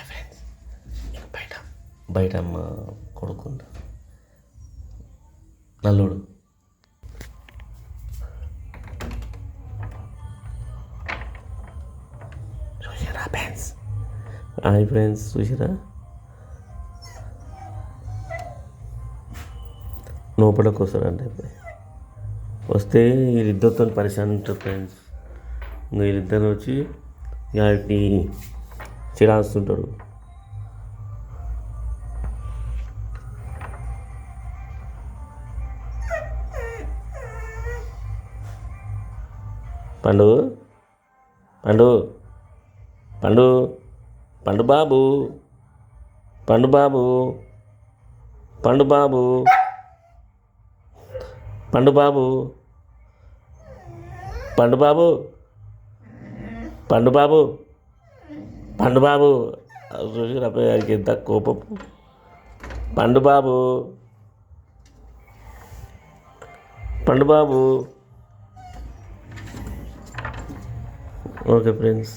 Friends బయట బయట అమ్మ కొడుకుంటా నల్లుడు చూసారా ఫ్రెండ్స్? హాయ్ ఫ్రెండ్స్, చూసారా? లోపలికి వస్తారంటే వస్తే వీళ్ళిద్దరితో పరిశాన్ ఉంటారు ఫ్రెండ్స్. ఇంకా వీళ్ళిద్దరు వచ్చి వాటిని చిరాస్తుంటాడు. పండు పండు పండు పండు బాబు పండు బాబు పండు బాబు పండు బాబు పండు బాబు పండు బాబు పండు బాబు చూసినప్పుడు వాడికి ఎంత కోపం. పండు బాబు పండు బాబు. Okay friends.